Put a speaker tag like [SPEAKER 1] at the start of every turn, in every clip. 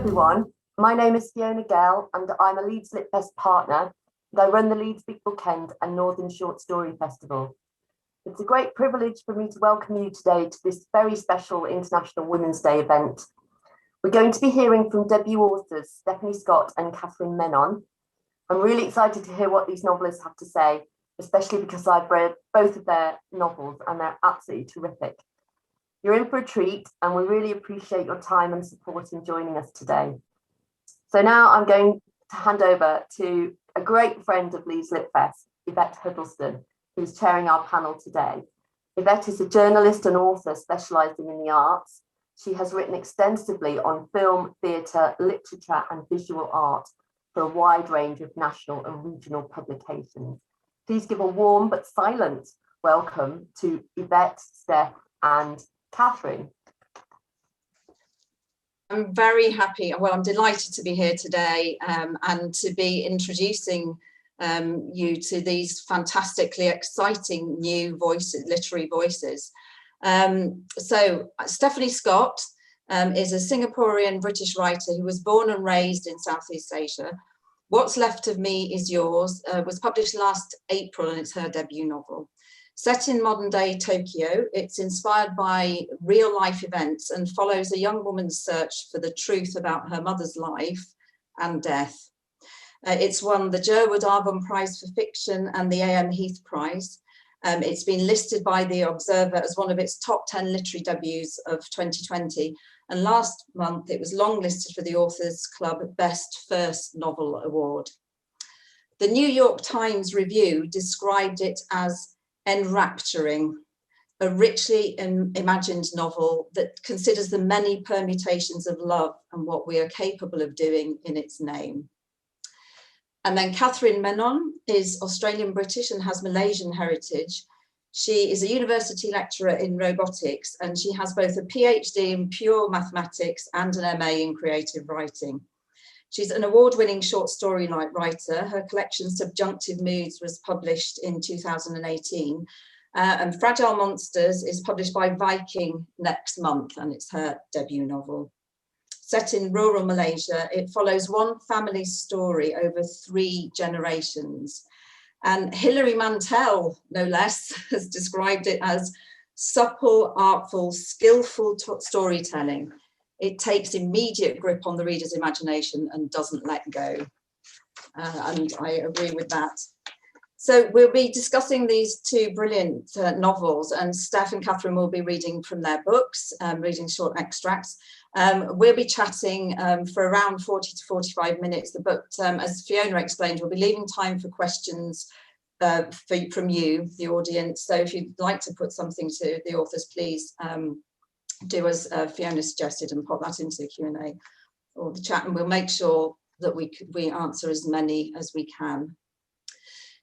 [SPEAKER 1] everyone. My name is Fiona Gell and I'm a Leeds LitFest partner, and I run the Leeds Big Book End and Northern Short Story Festival. It's a great privilege for me to welcome you today to this very special International Women's Day event. We're going to be hearing from debut authors Stephanie Scott and Catherine Menon. I'm really excited to hear what these novelists have to say, especially because I've read both of their novels and they're absolutely terrific. You're in for a treat and we really appreciate your time and support in joining us today. So now I'm going to hand over to a great friend of Leeds LitFest, Yvette Huddleston, who's chairing our panel today. Yvette is a journalist and author specialising in the arts. She has written extensively on film, theatre, literature and visual art for a wide range of national and regional publications. Please give a warm but silent welcome to Yvette, Steph and Catherine.
[SPEAKER 2] I'm very happy, well, I'm delighted to be here today and to be introducing you to these fantastically exciting new voices, literary voices. So Stephanie Scott is a Singaporean British writer who was born and raised in Southeast Asia. What's Left of Me Is Yours was published last April and it's her debut novel. Set in modern day Tokyo, it's inspired by real life events and follows a young woman's search for the truth about her mother's life and death. It's won the Jerwood Arvon Prize for Fiction and the A.M. Heath Prize. It's been listed by The Observer as one of its top 10 literary debuts of 2020. And last month, it was longlisted for the Authors Club Best First Novel Award. The New York Times Review described it as enrapturing, a richly imagined novel that considers the many permutations of love and what we are capable of doing in its name. And then Catherine Menon is Australian British and has Malaysian heritage. She is a university lecturer in robotics and she has both a PhD in pure mathematics and an MA in creative writing. She's an award-winning short story writer. Her collection Subjunctive Moods was published in 2018. And Fragile Monsters is published by Viking next month and it's her debut novel. Set in rural Malaysia, it follows one family's story over 3 generations. And Hilary Mantel, no less, has described it as supple, artful, skillful storytelling. It takes immediate grip on the reader's imagination and doesn't let go. And I agree with that. So we'll be discussing these 2 brilliant novels and Steph and Catherine will be reading from their books, reading short extracts. We'll be chatting for around 40 to 45 minutes, but as Fiona explained, we'll be leaving time for questions from you, the audience. So if you'd like to put something to the authors, please do as Fiona suggested and pop that into the Q&A or the chat and we'll make sure that we answer as many as we can.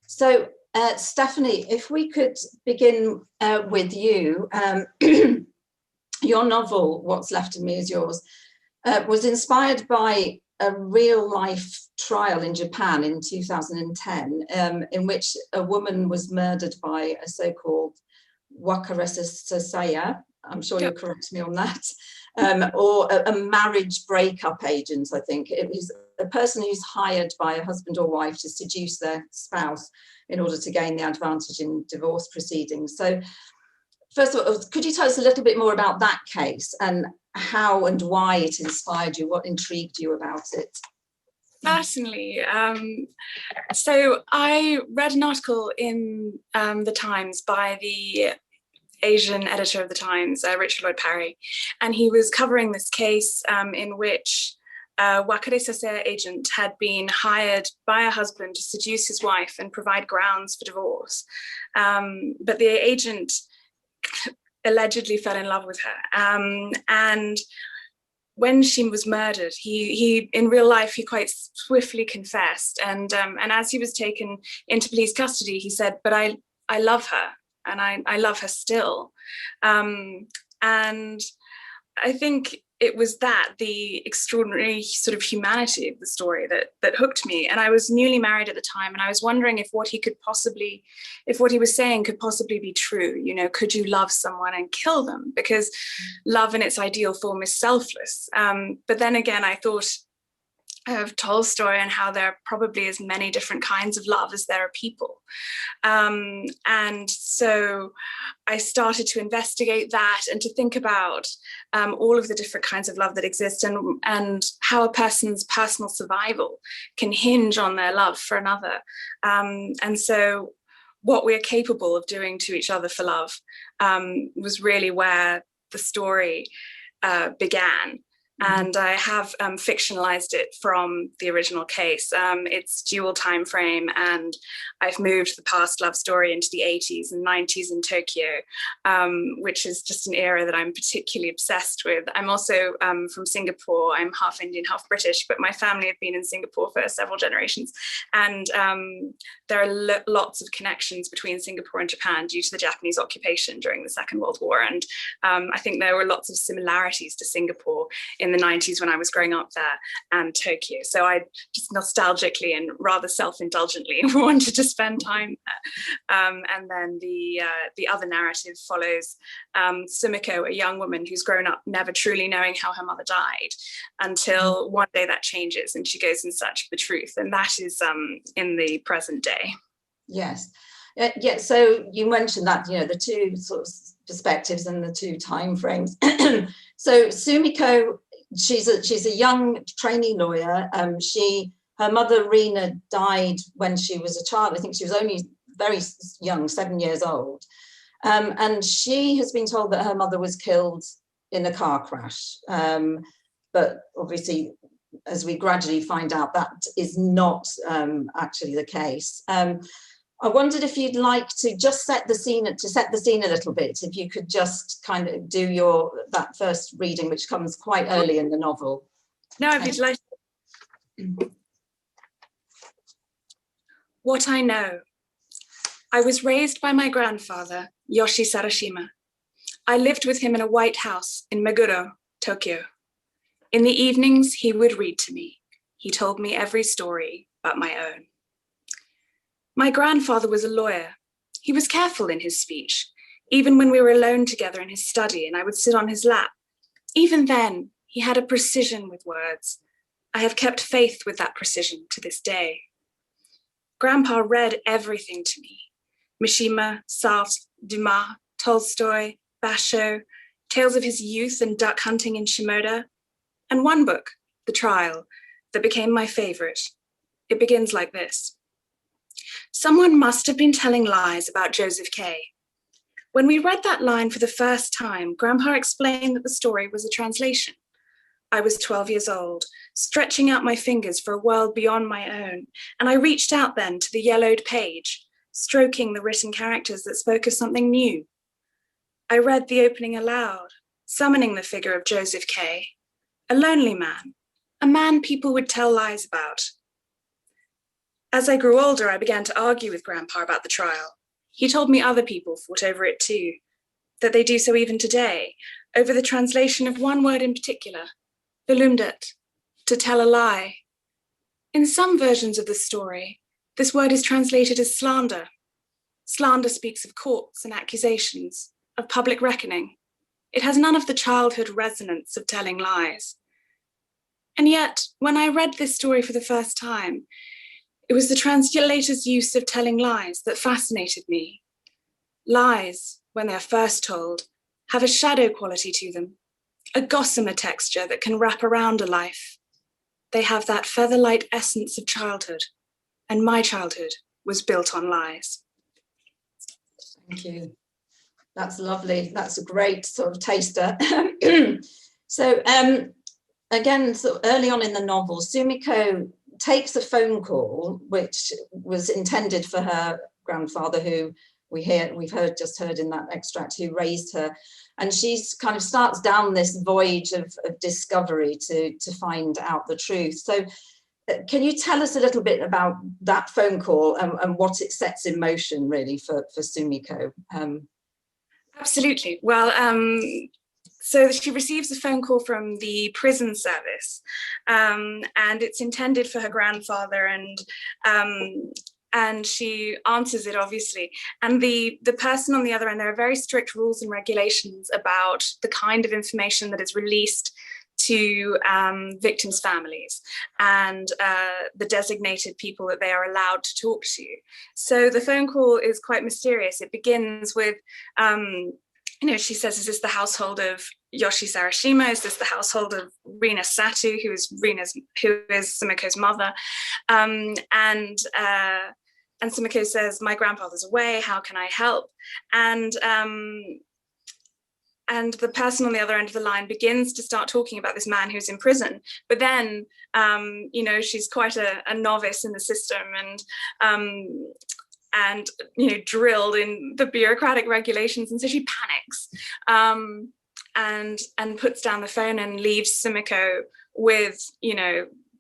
[SPEAKER 2] So Stephanie, if we could begin with you. Your novel, What's Left of Me Is Yours, was inspired by a real life trial in Japan in 2010, in which a woman was murdered by a so-called wakaresa sasaya, I'm sure you'll correct me on that, or a marriage breakup agent, I think. It was a person who's hired by a husband or wife to seduce their spouse in order to gain the advantage in divorce proceedings. So first of all, could you tell us a little bit more about that case and how and why it inspired you? What intrigued you about it?
[SPEAKER 3] Certainly. So I read an article in the Times by the Asian editor of the Times, Richard Lloyd Parry, and he was covering this case in which a wakare sasaya agent had been hired by a husband to seduce his wife and provide grounds for divorce. But the agent allegedly fell in love with her, and when she was murdered, he in real life he quite swiftly confessed, and as he was taken into police custody, he said, "But I love her, and I love her still," and I think it was the extraordinary sort of humanity of the story that hooked me. And I was newly married at the time, and I was wondering if what he was saying could possibly be true. You know, could you love someone and kill them? Because love in its ideal form is selfless. But then again, I thought of Tolstoy and how there are probably as many different kinds of love as there are people. And so I started to investigate that and to think about all of the different kinds of love that exist, and how a person's personal survival can hinge on their love for another. And so what we're capable of doing to each other for love was really where the story began. And I have fictionalized it from the original case. It's dual time frame, and I've moved the past love story into the 80s and 90s in Tokyo, which is just an era that I'm particularly obsessed with. I'm also from Singapore. I'm half Indian, half British, but my family have been in Singapore for several generations. And there are lots of connections between Singapore and Japan due to the Japanese occupation during the Second World War. And I think there were lots of similarities to Singapore in the 90s when I was growing up there, and Tokyo. So I just nostalgically and rather self-indulgently wanted to spend time there. And then the other narrative follows Sumiko, a young woman who's grown up never truly knowing how her mother died, until one day that changes and she goes in search of the truth. And that is in the present day.
[SPEAKER 2] Yes. Yeah, so you mentioned that, you know, the two sort of perspectives and the two time frames. So Sumiko, she's a young trainee lawyer. Her mother Rena died when she was a child. I think she was only very young, 7 years old, and she has been told that her mother was killed in a car crash. But obviously, as we gradually find out, that is not actually the case. I wondered if you'd like to just set the scene a little bit, if you could just kind of do that first reading, which comes quite early in the novel.
[SPEAKER 3] No, I'd be delighted. What I know. I was raised by my grandfather, Yoshi Sarashima. I lived with him in a white house in Meguro, Tokyo. In the evenings, he would read to me. He told me every story but my own. My grandfather was a lawyer. He was careful in his speech, even when we were alone together in his study and I would sit on his lap. Even then, he had a precision with words. I have kept faith with that precision to this day. Grandpa read everything to me. Mishima, Sartre, Dumas, Tolstoy, Basho, tales of his youth and duck hunting in Shimoda, and one book, The Trial, that became my favorite. It begins like this. Someone must have been telling lies about Joseph K. When we read that line for the first time, Grandpa explained that the story was a translation. I was 12 years old, stretching out my fingers for a world beyond my own, and I reached out then to the yellowed page, stroking the written characters that spoke of something new. I read the opening aloud, summoning the figure of Joseph K., a lonely man, a man people would tell lies about. As I grew older, I began to argue with Grandpa about the trial. He told me other people fought over it too, that they do so even today, over the translation of one word in particular, belumdet, to tell a lie. In some versions of the story, this word is translated as slander. Slander speaks of courts and accusations, of public reckoning. It has none of the childhood resonance of telling lies. And yet, when I read this story for the first time, it was the translator's use of telling lies that fascinated me. Lies, when they're first told, have a shadow quality to them, a gossamer texture that can wrap around a life. They have that feather-light essence of childhood, and my childhood was built on lies.
[SPEAKER 2] Thank you. That's lovely. That's a great sort of taster. So again, so early on in the novel, Sumiko takes a phone call which was intended for her grandfather, who we've just heard in that extract, who raised her, and she's kind of starts down this voyage of discovery to find out the truth. So can you tell us a little bit about that phone call and what it sets in motion really for Sumiko?
[SPEAKER 3] Absolutely. Well, So she receives a phone call from the prison service, and it's intended for her grandfather, and she answers it, obviously. And the person on the other end, there are very strict rules and regulations about the kind of information that is released to victims' families and the designated people that they are allowed to talk to. So the phone call is quite mysterious. It begins with, she says, is this the household of Yoshi Sarashima? Is this the household of Rina Satu, who is Sumiko's mother? And Sumiko says, my grandfather's away, how can I help? And the person on the other end of the line begins to start talking about this man who's in prison. But then, she's quite a novice in the system and drilled in the bureaucratic regulations. And so she panics and puts down the phone and leaves Sumiko with,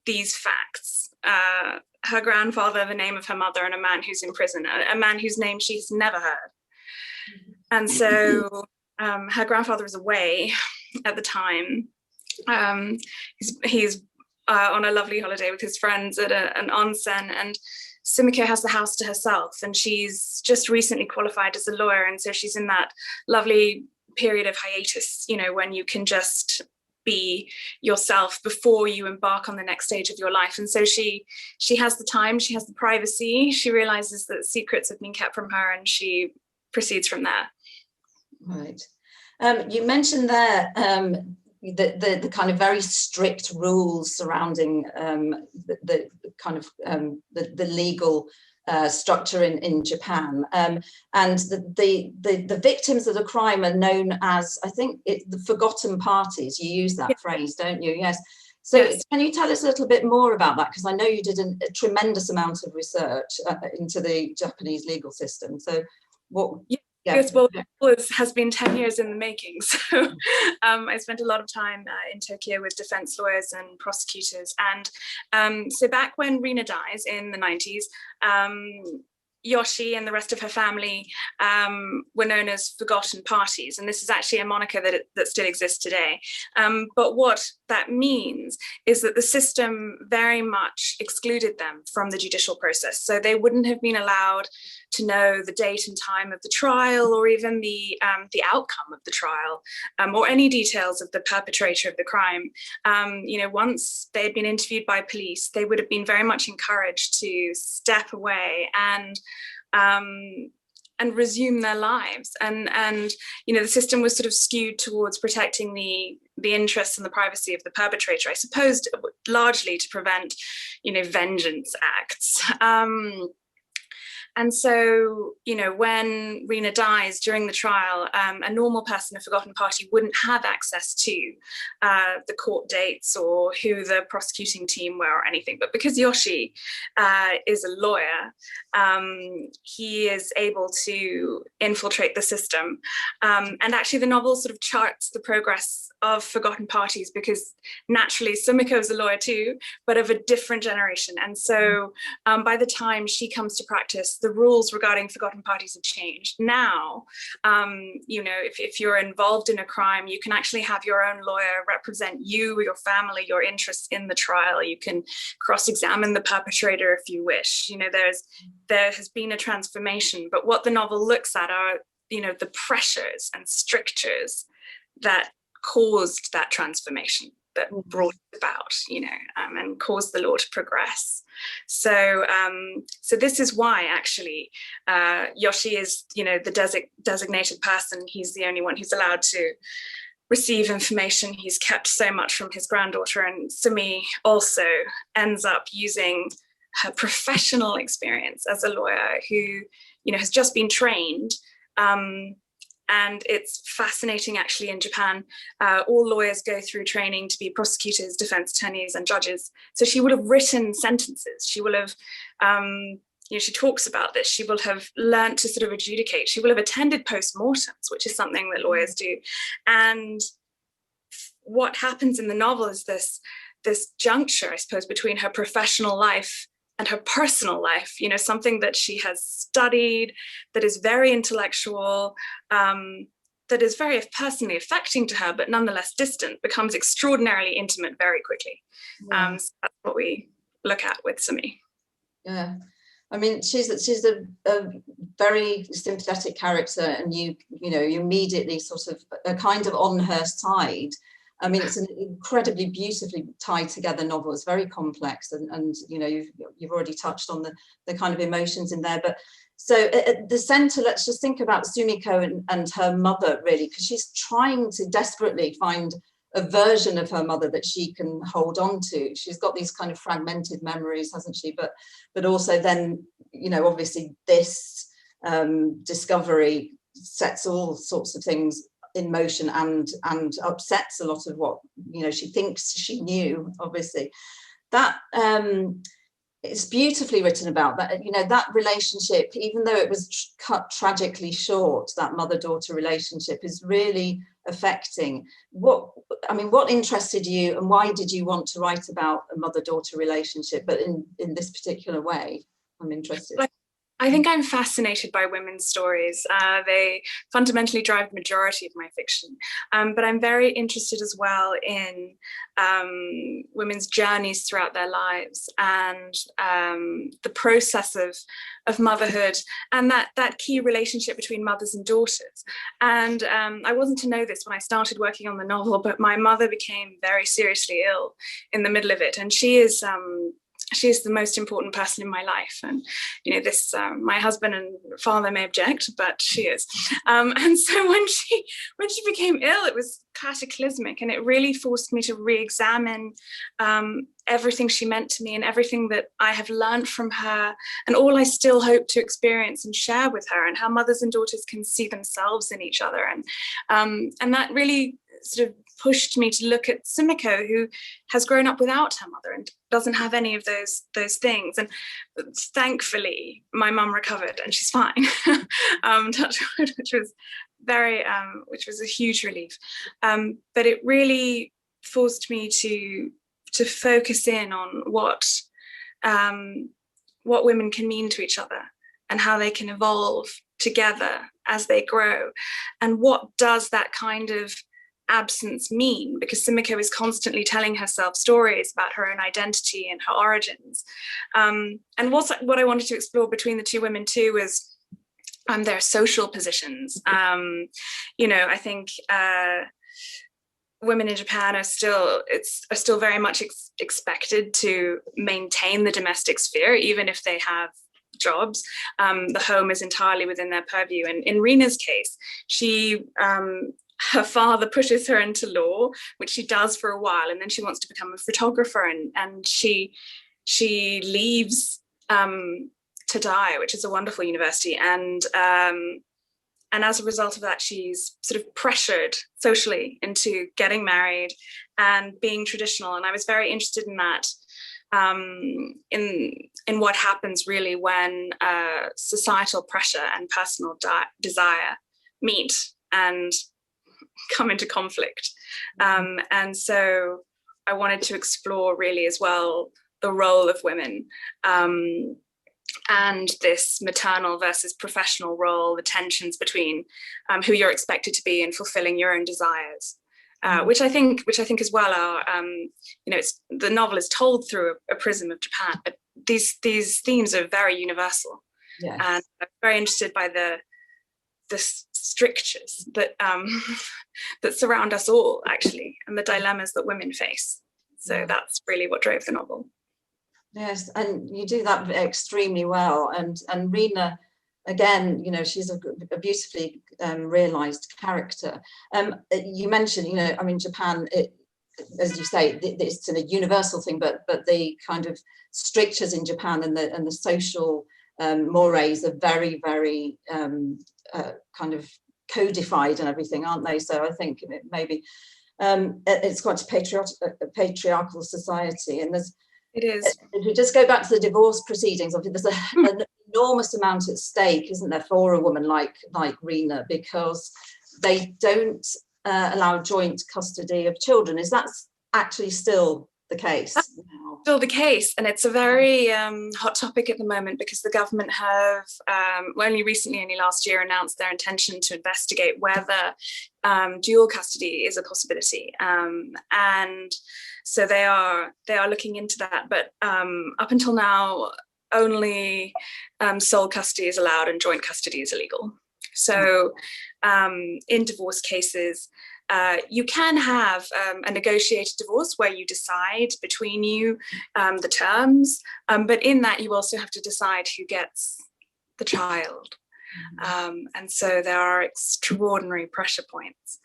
[SPEAKER 3] these facts. Her grandfather, the name of her mother, and a man who's in prison, a man whose name she's never heard. And so her grandfather is away at the time. He's on a lovely holiday with his friends at an onsen, and Sumiko has the house to herself, and she's just recently qualified as a lawyer, and so she's in that lovely period of hiatus, when you can just be yourself before you embark on the next stage of your life. And so she has the time, she has the privacy, she realizes that secrets have been kept from her, and she proceeds from there.
[SPEAKER 2] Right. You mentioned there the kind of very strict rules surrounding the kind of the legal structure in Japan, and the victims of the crime are known as, I think, the forgotten parties. You use that phrase, don't you? Yes. So yes. Can you tell us a little bit more about that? Because I know you did a tremendous amount of research into the Japanese legal system. So what?
[SPEAKER 3] Yes, well, it has been 10 years in the making. So I spent a lot of time in Tokyo with defense lawyers and prosecutors. And so back when Rina dies in the 90s, Yoshi and the rest of her family were known as forgotten parties. And this is actually a moniker that still exists today. But what that means is that the system very much excluded them from the judicial process. So they wouldn't have been allowed to know the date and time of the trial, or even the outcome of the trial, or any details of the perpetrator of the crime. Once they had been interviewed by police, they would have been very much encouraged to step away and resume their lives. And the system was sort of skewed towards protecting the interests and the privacy of the perpetrator, I suppose, largely to prevent, vengeance acts. And so, when Rina dies during the trial, a normal person, a forgotten party, wouldn't have access to the court dates or who the prosecuting team were or anything. But because Yoshi is a lawyer, he is able to infiltrate the system. And actually, the novel sort of charts the progress of forgotten parties, because naturally Sumiko is a lawyer too, but of a different generation. And so by the time she comes to practice, the rules regarding forgotten parties have changed. Now, if you're involved in a crime, you can actually have your own lawyer represent you, your family, your interests in the trial. You can cross-examine the perpetrator if you wish. There has been a transformation, but what the novel looks at are, the pressures and strictures that caused that transformation, that brought it about, and caused the law to progress. So this is why actually Yoshi is, the designated person. He's the only one who's allowed to receive information. He's kept so much from his granddaughter, and Sumi also ends up using her professional experience as a lawyer who, has just been trained. And it's fascinating, actually, in Japan. All lawyers go through training to be prosecutors, defense attorneys, and judges. So she will have written sentences. She will have, she talks about this. She will have learned to sort of adjudicate. She will have attended postmortems, which is something that lawyers do. And what happens in the novel is this juncture, I suppose, between her professional life and her personal life, something that she has studied, that is very intellectual, that is very personally affecting to her, but nonetheless distant, becomes extraordinarily intimate very quickly.
[SPEAKER 2] Yeah.
[SPEAKER 3] So that's what we look at with Sumi.
[SPEAKER 2] Yeah, I mean, she's a very sympathetic character, and you immediately sort of are kind of on her side. I mean, it's an incredibly beautifully tied together novel. It's very complex, and you know, you've already touched on the kind of emotions in there. But so at the centre, let's just think about Sumiko and her mother, really, because she's trying to desperately find a version of her mother that she can hold on to. She's got these kind of fragmented memories, hasn't she? But also then, you know, obviously this discovery sets all sorts of things in motion and upsets a lot of what, you know, she thinks she knew, obviously. That it's beautifully written about that, you know, that relationship, even though it was cut tragically short, that mother-daughter relationship is really affecting. What interested you, and why did you want to write about a mother-daughter relationship, but in this particular way? I'm interested.
[SPEAKER 3] I think I'm fascinated by women's stories. They fundamentally drive the majority of my fiction, but I'm very interested as well in women's journeys throughout their lives, and the process of motherhood, and that key relationship between mothers and daughters. And I wasn't to know this when I started working on the novel, but my mother became very seriously ill in the middle of it, and she is the most important person in my life. And, you know, this, my husband and father may object, but she is. And so when she became ill, it was cataclysmic, and it really forced me to re-examine everything she meant to me and everything that I have learned from her, and all I still hope to experience and share with her, and how mothers and daughters can see themselves in each other. And that really sort of pushed me to look at Sumiko, who has grown up without her mother and doesn't have any of those things. And thankfully, my mum recovered and she's fine, touch wood, which was a huge relief. But it really forced me to focus in on what women can mean to each other, and how they can evolve together as they grow, and what does that kind of absence mean, because Sumiko is constantly telling herself stories about her own identity and her origins. And what I wanted to explore between the two women too was their social positions. You know, I think women in Japan are still very much expected to maintain the domestic sphere, even if they have jobs. The home is entirely within their purview. And in Rina's case, her father pushes her into law, which she does for a while, and then she wants to become a photographer, and she leaves Tadai, which is a wonderful university, and as a result of that, she's sort of pressured socially into getting married and being traditional. And I was very interested in that, in what happens really when societal pressure and personal desire meet and come into conflict. And so I wanted to explore really as well the role of women, and this maternal versus professional role, the tensions between who you're expected to be and fulfilling your own desires, which I think as well are, you know, the novel is told through a prism of Japan, but these themes are very universal. Yes. And I'm very interested by the strictures that that surround us all, actually, and the dilemmas that women face. So that's really what drove the novel.
[SPEAKER 2] Yes, and you do that extremely well. And Rina, again, you know, she's a beautifully realised character. You mentioned, you know, I mean, Japan, as you say, it's a universal thing, but the kind of strictures in Japan and the social mores are very, very kind of codified and everything, aren't they? So I think maybe it's quite a patriarchal society, and
[SPEAKER 3] it is.
[SPEAKER 2] If we just go back to the divorce proceedings, obviously there's an enormous amount at stake, isn't there, for a woman like Rina, because they don't allow joint custody of children. Is that actually still the case now.
[SPEAKER 3] Still the case, and it's a very hot topic at the moment because the government have only last year announced their intention to investigate whether dual custody is a possibility, and so they are looking into that. But up until now, only sole custody is allowed and joint custody is illegal. So in divorce cases, you can have a negotiated divorce where you decide between you the terms, but in that you also have to decide who gets the child. And so there are extraordinary pressure points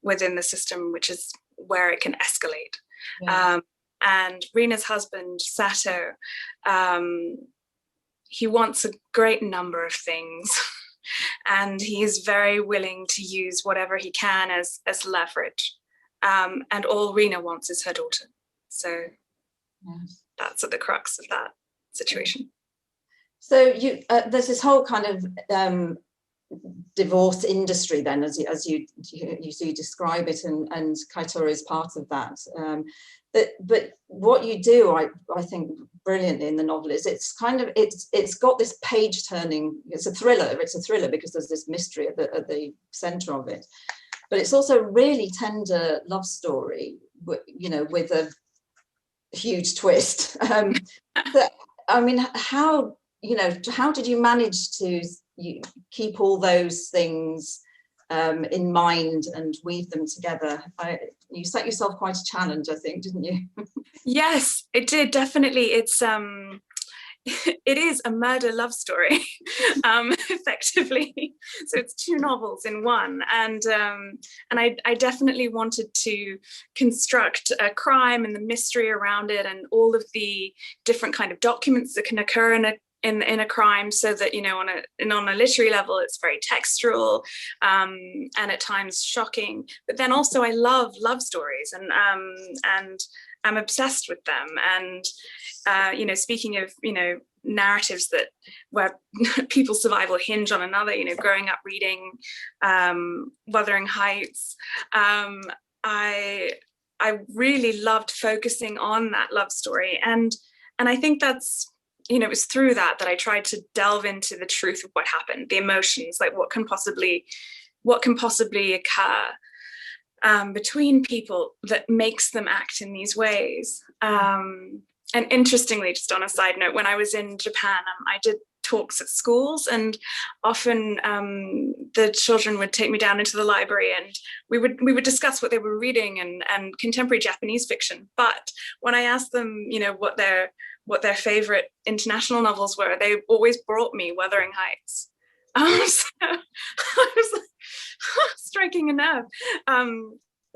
[SPEAKER 3] within the system, which is where it can escalate. Yeah. And Rena's husband, Sato, he wants a great number of things. And he is very willing to use whatever he can as leverage. And all Rena wants is her daughter. So that's at the crux of that situation.
[SPEAKER 2] So there's this whole kind of divorce industry then, as you describe it, and Kaitoru is part of that. But what you do, I think, brilliantly in the novel is it's got this page turning. It's a thriller because there's this mystery at the center of it, but it's also a really tender love story, you know, with a huge twist. I mean, how did you manage to keep all those things in mind and weave them together? You set yourself quite a challenge, I think, didn't you? Yes,
[SPEAKER 3] it did, definitely. It's it is a murder love story, effectively. So it's two novels in one, and I definitely wanted to construct a crime and the mystery around it, and all of the different kind of documents that can occur in a crime, so that, you know, on a literary level it's very textual and at times shocking, but then also I love love stories, and I'm obsessed with them. And you know, speaking of, you know, narratives where people's survival hinge on another, you know, growing up reading Wuthering Heights, I really loved focusing on that love story, and I think that's, you know, it was through that I tried to delve into the truth of what happened, the emotions, like what can possibly occur between people that makes them act in these ways. And interestingly, just on a side note, when I was in Japan, I did talks at schools, and often the children would take me down into the library, and we would discuss what they were reading and contemporary Japanese fiction. But when I asked them, you know, what their favorite international novels were, they always brought me Wuthering Heights. So I was like, striking a nerve.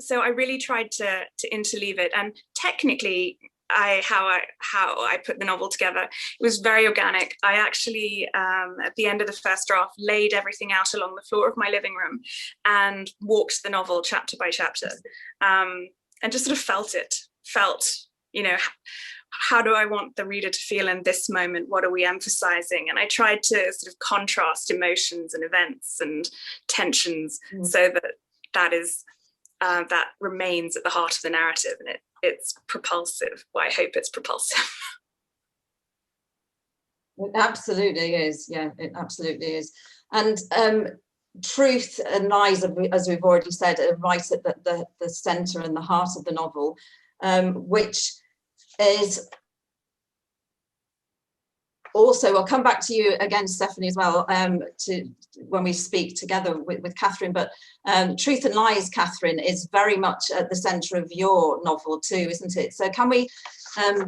[SPEAKER 3] So I really tried to interleave it, and technically, how I put the novel together, it was very organic. I actually, at the end of the first draft, laid everything out along the floor of my living room and walked the novel chapter by chapter, and just sort of felt, you know, how do I want the reader to feel in this moment? What are we emphasizing? And I tried to sort of contrast emotions and events and tensions, so that remains at the heart of the narrative, and it's propulsive. Well, I hope it's propulsive.
[SPEAKER 2] It absolutely is. Yeah, it absolutely is. And truth and lies, as we've already said, are right at the center and the heart of the novel, which is also, I'll come back to you again, Stephanie, as well, to when we speak together with Catherine, but Truth and Lies, Catherine, is very much at the centre of your novel too, isn't it? So can we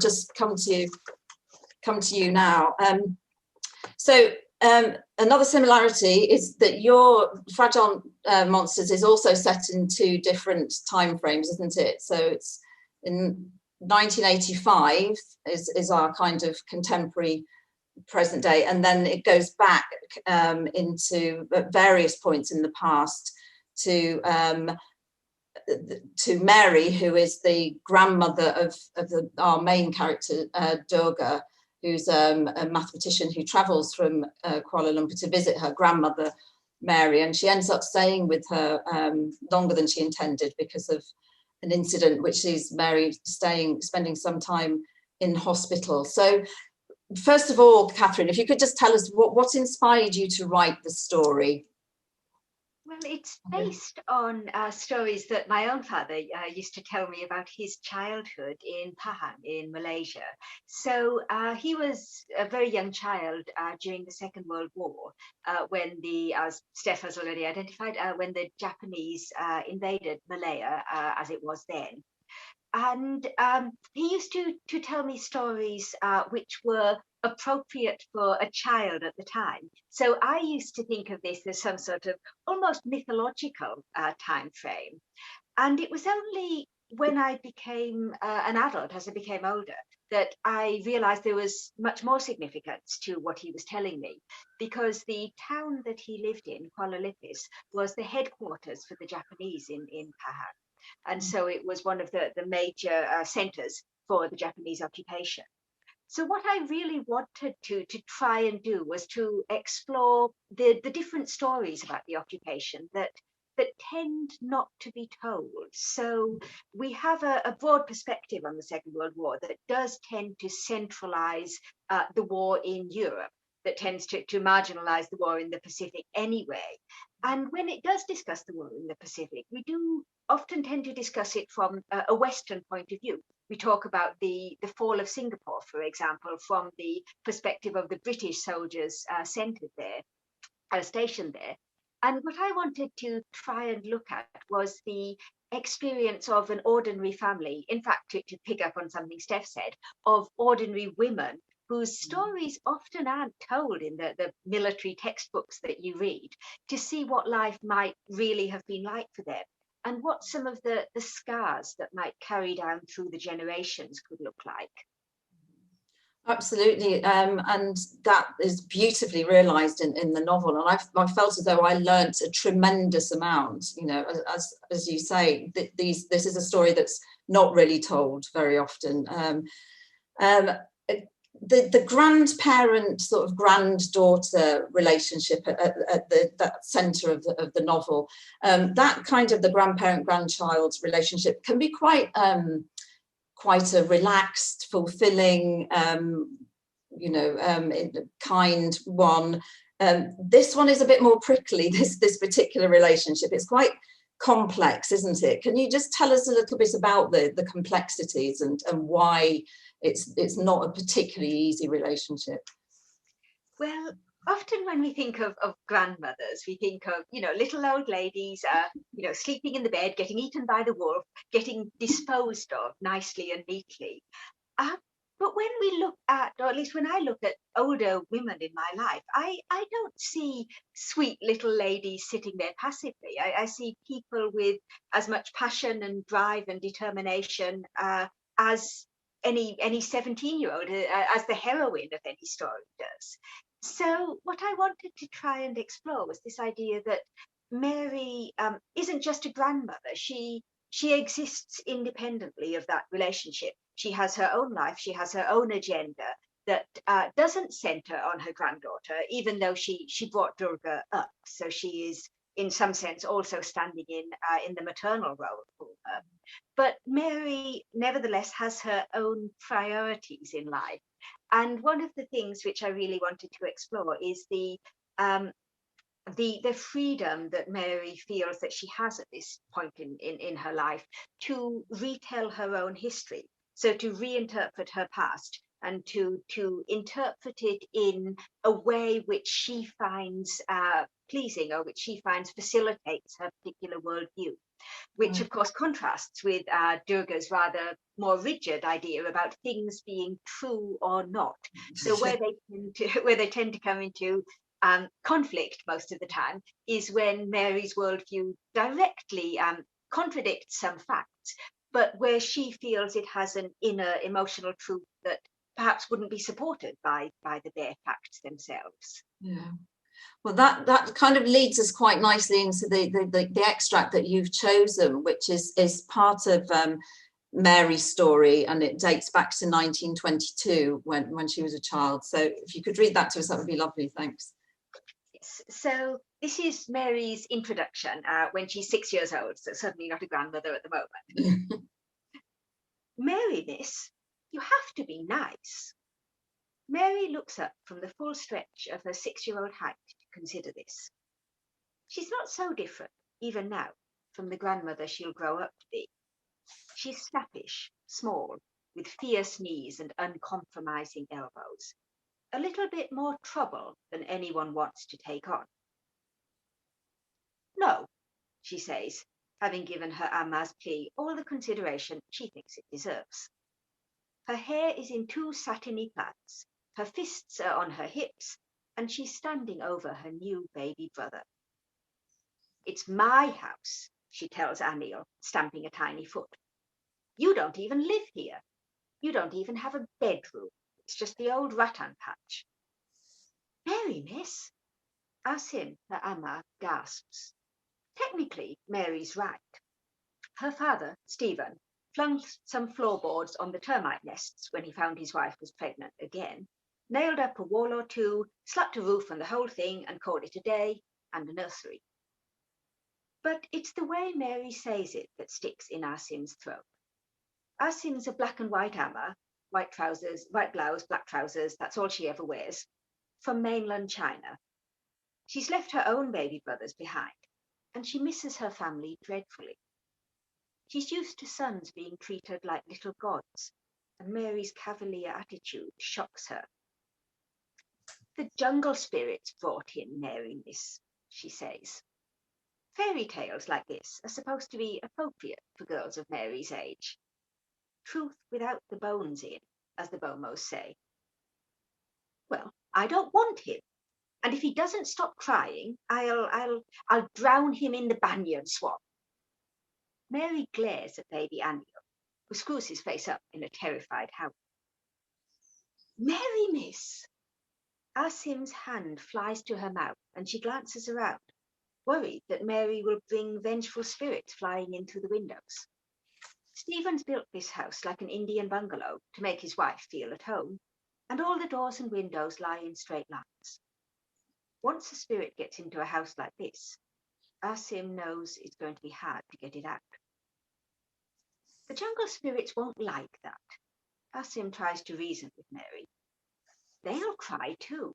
[SPEAKER 2] just come to you now? Another similarity is that your Fragile Monsters is also set in two different time frames, isn't it? So it's in 1985 is our kind of contemporary present day, and then it goes back into various points in the past to Mary, who is the grandmother of our main character, Durga, who's a mathematician who travels from Kuala Lumpur to visit her grandmother, Mary, and she ends up staying with her longer than she intended because of an incident which sees Mary spending some time in hospital. So first of all, Catherine, if you could just tell us what inspired you to write the story?
[SPEAKER 4] Well, it's based on stories that my own father used to tell me about his childhood in Pahang in Malaysia. So he was a very young child during the Second World War, when as Steph has already identified, when the Japanese invaded Malaya, as it was then. And he used to tell me stories which were appropriate for a child at the time. So I used to think of this as some sort of almost mythological time frame. And it was only when I became an adult, as I became older, that I realized there was much more significance to what he was telling me, because the town that he lived in, Kuala Lumpur, was the headquarters for the Japanese in Pahang. And so it was one of the major centers for the Japanese occupation. So what I really wanted to try and do was to explore the different stories about the occupation that tend not to be told. So we have a broad perspective on the Second World War that does tend to centralize the war in Europe, that tends to marginalize the war in the Pacific anyway. And when it does discuss the war in the Pacific, we do often tend to discuss it from a Western point of view. We talk about the fall of Singapore, for example, from the perspective of the British soldiers centered there, stationed there. And what I wanted to try and look at was the experience of an ordinary family, in fact, to pick up on something Steph said, of ordinary women whose stories often aren't told in the military textbooks that you read, to see what life might really have been like for them, and what some of the scars that might carry down through the generations could look like.
[SPEAKER 2] Absolutely, and that is beautifully realised in the novel, and I felt as though I learnt a tremendous amount. You know, as you say, this is a story that's not really told very often. The grandparent sort of granddaughter relationship at that centre of the novel, that kind of the grandparent-grandchild relationship can be quite a relaxed, fulfilling, kind one. This one is a bit more prickly, this particular relationship. It's quite complex, isn't it? Can you just tell us a little bit about the complexities and why it's not a particularly easy relationship?
[SPEAKER 4] Well, often when we think of grandmothers, we think of, little old ladies, sleeping in the bed, getting eaten by the wolf, getting disposed of nicely and neatly. But when we look at, or at least when I look at older women in my life, I don't see sweet little ladies sitting there passively. I see people with as much passion and drive and determination as any 17-year-old, as the heroine of any story does. So what I wanted to try and explore was this idea that Mary isn't just a grandmother. She exists independently of that relationship. She has her own life. She has her own agenda that doesn't center on her granddaughter, even though she brought Durga up. So she is, in some sense, also standing in the maternal role for her. But Mary, nevertheless, has her own priorities in life. And one of the things which I really wanted to explore is the freedom that Mary feels that she has at this point in her life to retell her own history. So to reinterpret her past and to interpret it in a way which she finds pleasing, or which she finds facilitates her particular worldview, which of course contrasts with Durga's rather more rigid idea about things being true or not. So where they tend to come into conflict most of the time is when Mary's worldview directly contradicts some facts, but where she feels it has an inner emotional truth that perhaps wouldn't be supported by the bare facts themselves.
[SPEAKER 2] Yeah. Well, that kind of leads us quite nicely into the extract that you've chosen, which is part of Mary's story, and it dates back to 1922 when she was a child. So if you could read that to us, that would be lovely. Thanks.
[SPEAKER 4] So This is Mary's introduction when she's 6 years old, so certainly not a grandmother at the moment. Mary, miss, you have to be nice. Mary looks up from the full stretch of her 6-year-old height to consider this. She's not so different, even now, from the grandmother she'll grow up to be. She's snappish, small, with fierce knees and uncompromising elbows. A little bit more trouble than anyone wants to take on. No, she says, having given her Amma's plea all the consideration she thinks it deserves. Her hair is in 2 satiny plaits, her fists are on her hips, and she's standing over her new baby brother. It's my house, she tells Anil, stamping a tiny foot. You don't even live here. You don't even have a bedroom. It's just the old rattan patch. Mary, miss. Asim, her Amma, gasps. Technically, Mary's right. Her father, Stephen, flung some floorboards on the termite nests when he found his wife was pregnant again, nailed up a wall or 2, slapped a roof on the whole thing and called it a day and a nursery. But it's the way Mary says it that sticks in Asim's throat. Asim's a black and white Amma, white trousers, white blouse, black trousers, that's all she ever wears, from mainland China. She's left her own baby brothers behind, and she misses her family dreadfully. She's used to sons being treated like little gods, and Mary's cavalier attitude shocks her. The jungle spirits brought in Mary, miss, she says. Fairy tales like this are supposed to be appropriate for girls of Mary's age. Truth without the bones in, as the Bomos say. Well, I don't want him. And if he doesn't stop crying, I'll drown him in the banyan swamp. Mary glares at baby Anil, who screws his face up in a terrified howl. Mary, miss. Asim's hand flies to her mouth and she glances around, worried that Mary will bring vengeful spirits flying in through the windows. Stephen's built this house like an Indian bungalow to make his wife feel at home, and all the doors and windows lie in straight lines. Once a spirit gets into a house like this, Asim knows it's going to be hard to get it out. The jungle spirits won't like that. Asim tries to reason with Mary. They'll cry too.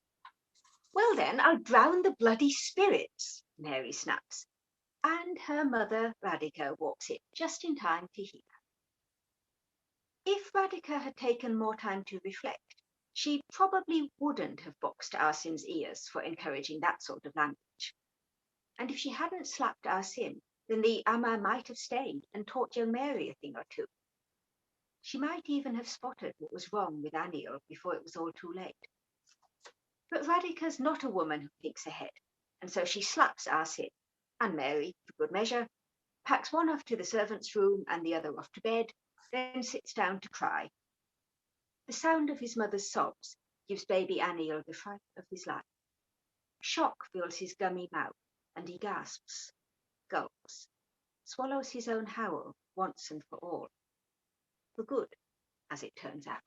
[SPEAKER 4] Well then, I'll drown the bloody spirits, Mary snaps. And her mother, Radhika, walks in just in time to hear. If Radhika had taken more time to reflect, she probably wouldn't have boxed Asim's ears for encouraging that sort of language. And if she hadn't slapped Asim, then the Amma might have stayed and taught young Mary a thing or two. She might even have spotted what was wrong with Anil before it was all too late. But Radhika's not a woman who thinks ahead, and so she slaps Asim, and Mary, for good measure, packs one off to the servants' room and the other off to bed, then sits down to cry. The sound of his mother's sobs gives baby Anil the fright of his life. Shock fills his gummy mouth, and he gasps, gulps, swallows his own howl once and for all. For good, as it turns out.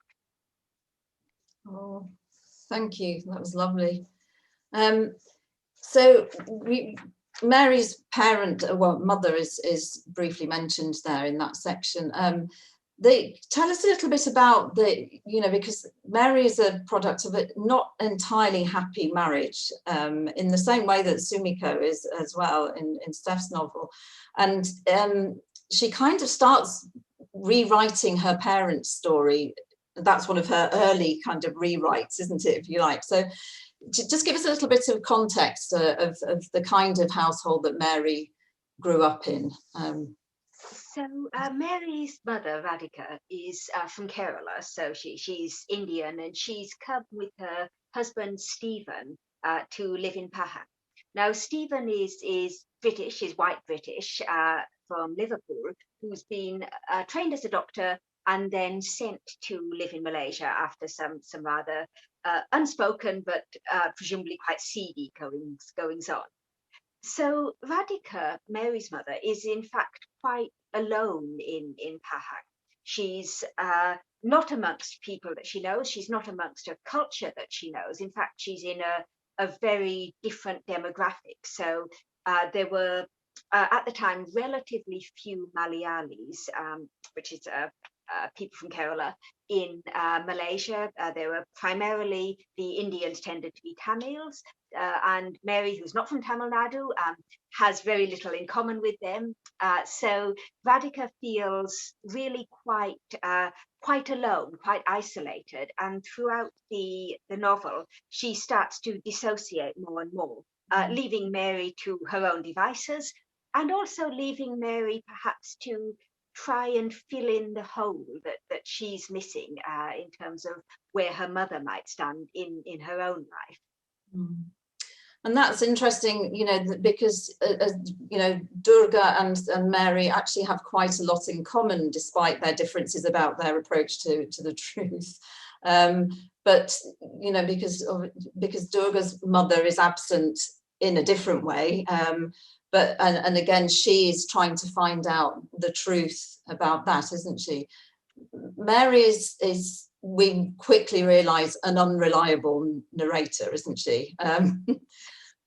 [SPEAKER 2] Oh, thank you. That was lovely. So Mary's parent, well, mother is briefly mentioned there in that section. They tell us a little bit about because Mary is a product of a not entirely happy marriage, in the same way that Sumiko is as well in Steph's novel. And she kind of starts rewriting her parents' story. That's one of her early kind of rewrites, isn't it, if you like? So just give us a little bit of context of the kind of household that Mary grew up in.
[SPEAKER 4] So Mary's mother, Radhika, is from Kerala, so she's Indian, and she's come with her husband, Stephen, to live in Pahang. Now, Stephen is British, is white British, from Liverpool, who's been trained as a doctor and then sent to live in Malaysia after some rather unspoken but presumably quite seedy goings on. So Radhika, Mary's mother, is in fact quite alone in Pahang. She's not amongst people that she knows. She's not amongst a culture that she knows. In fact, she's in of very different demographics. So there were at the time relatively few Malayalis, which is people from Kerala, in Malaysia. There were primarily the Indians tended to be Tamils, and Mary, who's not from Tamil Nadu, has very little in common with them. So Radhika feels really quite alone, quite isolated, and throughout the novel, she starts to dissociate more and more, leaving Mary to her own devices, and also leaving Mary perhaps to try and fill in the hole that she's missing in terms of where her mother might stand in her own life.
[SPEAKER 2] Mm. And that's interesting, you know, because, you know, Durga and Mary actually have quite a lot in common, despite their differences about their approach to the truth. But, you know, because Durga's mother is absent in a different way. But again, she is trying to find out the truth about that, isn't she? Mary is we quickly realise, an unreliable narrator, isn't she?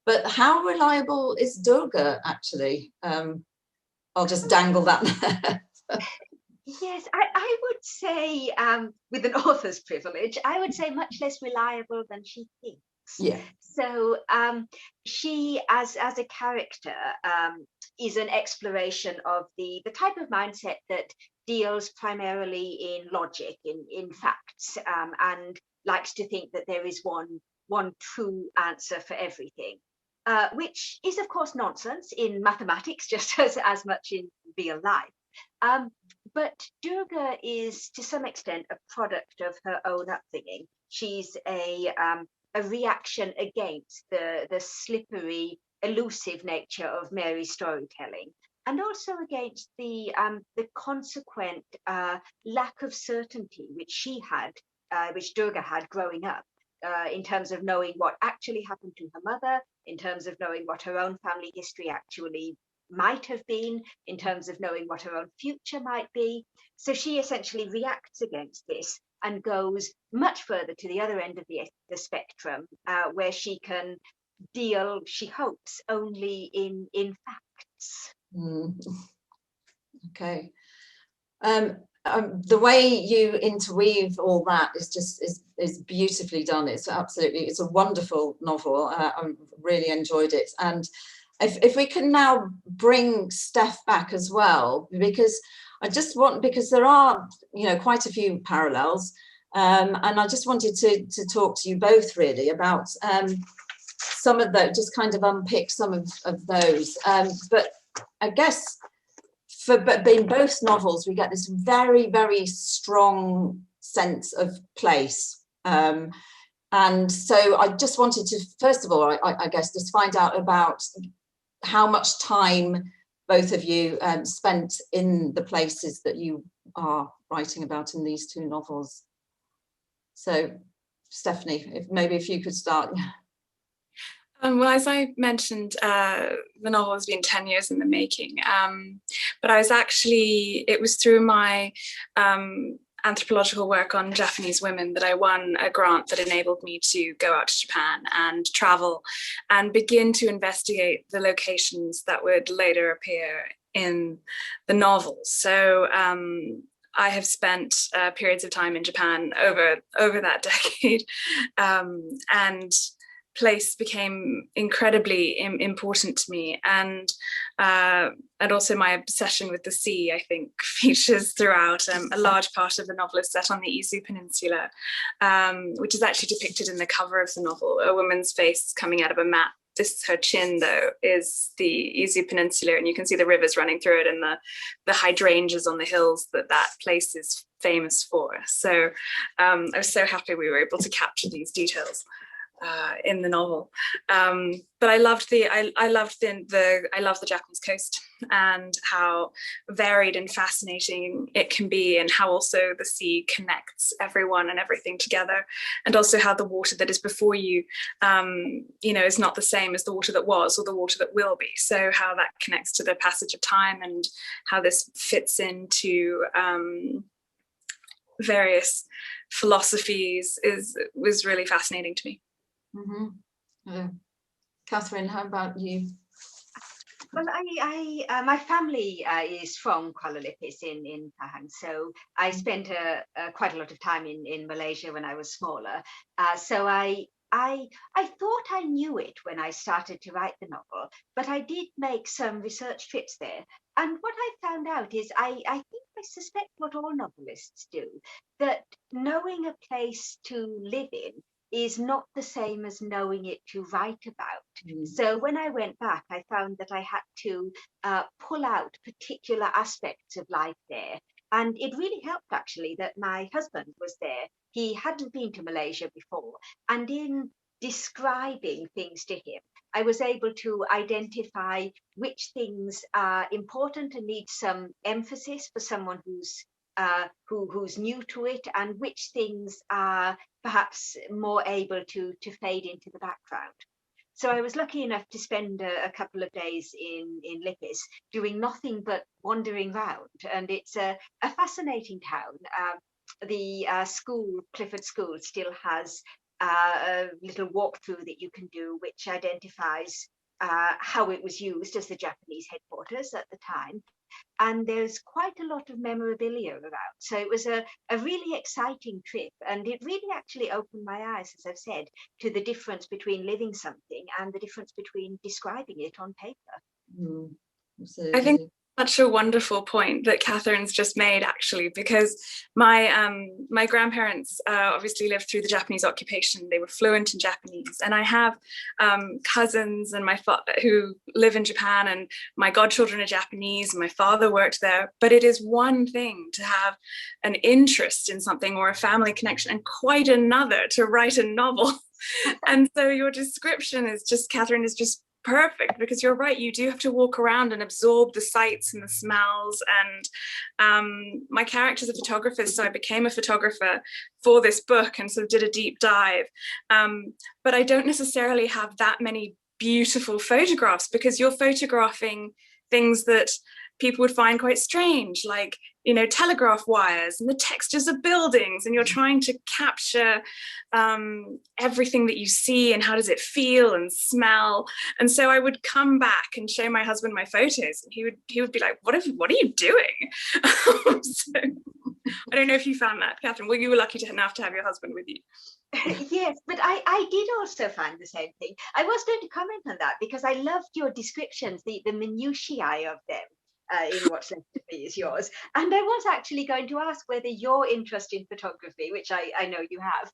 [SPEAKER 2] But how reliable is Durga, actually? I'll just dangle that there.
[SPEAKER 4] Yes, I would say, with an author's privilege, I would say much less reliable than she thinks.
[SPEAKER 2] Yeah.
[SPEAKER 4] So she, as a character, is an exploration of the type of mindset that deals primarily in logic, in facts, and likes to think that there is one true answer for everything. Which is, of course, nonsense in mathematics, just as much in real life. But Durga is, to some extent, a product of her own upbringing. She's a reaction against the slippery, elusive nature of Mary's storytelling, and also against the consequent lack of certainty which Durga had growing up. In terms of knowing what actually happened to her mother, in terms of knowing what her own family history actually might have been, in terms of knowing what her own future might be. So she essentially reacts against this and goes much further to the other end of the spectrum, where she can deal, she hopes, only in facts.
[SPEAKER 2] Mm. Okay. The way you interweave all that is beautifully done. It's a wonderful novel. I really enjoyed it. And if we can now bring Steph back as well, because there are, you know, quite a few parallels, and I just wanted to talk to you both really about some of those, just kind of unpick some of those. But I guess in both novels, we get this very, very strong sense of place. And so I just wanted to, first of all, I guess, just find out about how much time both of you spent in the places that you are writing about in these two novels. So, Stephanie, if you could start.
[SPEAKER 3] Well, as I mentioned, the novel has been 10 years in the making, but it was through my anthropological work on Japanese women that I won a grant that enabled me to go out to Japan and travel and begin to investigate the locations that would later appear in the novel. So I have spent periods of time in Japan over that decade, and place became incredibly important to me, and also my obsession with the sea, I think, features throughout. A large part of the novel is set on the Izu Peninsula, which is actually depicted in the cover of the novel, a woman's face coming out of a map. Her chin, though, is the Izu Peninsula, and you can see the rivers running through it and the hydrangeas on the hills that place is famous for. So I was so happy we were able to capture these details in the novel, but I loved the Japanese coast and how varied and fascinating it can be, and how also the sea connects everyone and everything together, and also how the water that is before you, is not the same as the water that was or the water that will be. So how that connects to the passage of time and how this fits into various philosophies was really fascinating to me.
[SPEAKER 2] Mm-hmm. Catherine, how about you?
[SPEAKER 4] Well, my family is from Kuala Lumpur in Pahang, so I spent quite a lot of time in Malaysia when I was smaller. So I thought I knew it when I started to write the novel, but I did make some research trips there. And what I found out is I think I suspect what all novelists do, that knowing a place to live in is not the same as knowing it to write about. So when I went back, I found that I had to pull out particular aspects of life there. And it really helped, actually, that my husband was there. He hadn't been to Malaysia before. And in describing things to him, I was able to identify which things are important and need some emphasis for someone who's new to it, and which things are perhaps more able to fade into the background. So I was lucky enough to spend a couple of days in Lipis doing nothing but wandering round, and it's a fascinating town. The school, Clifford School, still has a little walkthrough that you can do, which identifies how it was used as the Japanese headquarters at the time. And there's quite a lot of memorabilia around. So it was a really exciting trip, and it really actually opened my eyes, as I've said, to the difference between living something and the difference between describing it on paper.
[SPEAKER 3] I think such a wonderful point that Catherine's just made, actually, because my grandparents obviously lived through the Japanese occupation. They were fluent in Japanese, and I have cousins and who live in Japan, and my godchildren are Japanese, and my father worked there. But it is one thing to have an interest in something or a family connection, and quite another to write a novel. And so your description is just, Catherine, is just perfect, because you're right, you do have to walk around and absorb the sights and the smells. And my character's a photographer, so I became a photographer for this book and sort of did a deep dive, but I don't necessarily have that many beautiful photographs, because you're photographing things that people would find quite strange, like, you know, telegraph wires and the textures of buildings, and you're trying to capture everything that you see and how does it feel and smell. And so I would come back and show my husband my photos, and he would be like, what are you doing? So I don't know if you found that, Catherine. Well, you were lucky enough to have your husband with you.
[SPEAKER 4] Yes, but I did also find the same thing. I was going to comment on that because I loved your descriptions, the minutiae of them. In What's Left of Me Is Yours. And I was actually going to ask whether your interest in photography, which I know you have,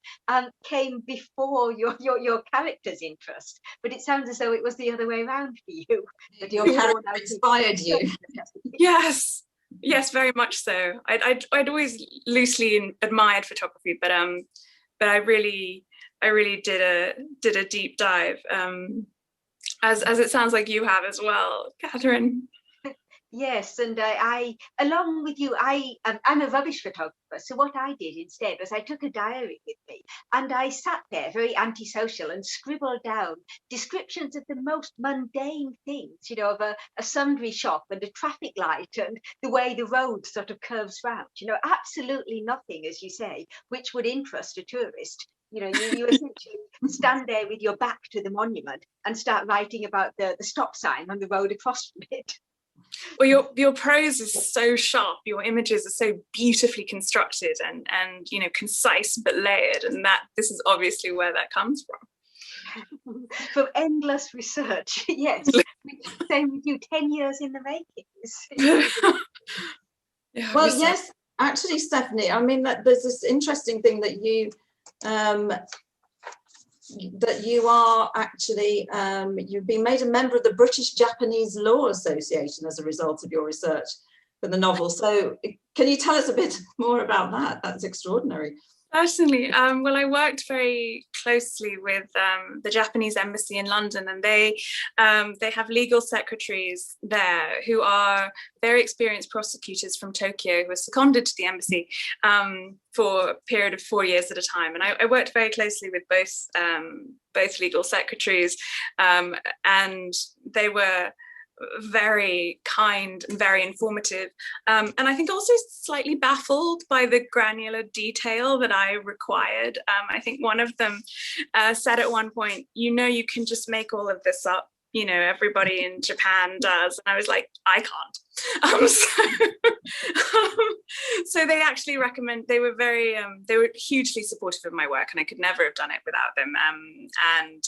[SPEAKER 4] came before your character's interest. But it sounds as though it was the other way around for you. That
[SPEAKER 2] your character inspired you.
[SPEAKER 3] Yes, very much so. I'd always loosely admired photography, but I really did a deep dive, as it sounds like you have as well, Catherine.
[SPEAKER 4] Yes, and I, along with you, I'm a rubbish photographer. So what I did instead was I took a diary with me, and I sat there very antisocial and scribbled down descriptions of the most mundane things, you know, of a sundry shop and a traffic light and the way the road sort of curves round, you know, absolutely nothing, as you say, which would interest a tourist. You know, you essentially stand there with your back to the monument and start writing about the stop sign on the road across from it.
[SPEAKER 3] Well, your prose is so sharp, your images are so beautifully constructed and you know, concise but layered, and that this is obviously where that comes from.
[SPEAKER 4] From endless research, yes. Same with you, 10 years in the making.
[SPEAKER 2] Yeah, well, yes, actually, Stephanie, I mean, there's this interesting thing that you are actually, you've been made a member of the British Japanese Law Association as a result of your research for the novel. So can you tell us a bit more about that? That's extraordinary.
[SPEAKER 3] Certainly. Well, I worked very closely with the Japanese embassy in London, and they have legal secretaries there who are very experienced prosecutors from Tokyo who are seconded to the embassy for a period of 4 years at a time. And I worked very closely with both legal secretaries, and they were very kind and very informative. And I think also slightly baffled by the granular detail that I required. I think one of them said at one point, you can just make all of this up. Everybody in Japan does. And I was like, I can't. So they actually they were hugely supportive of my work, and I could never have done it without them. And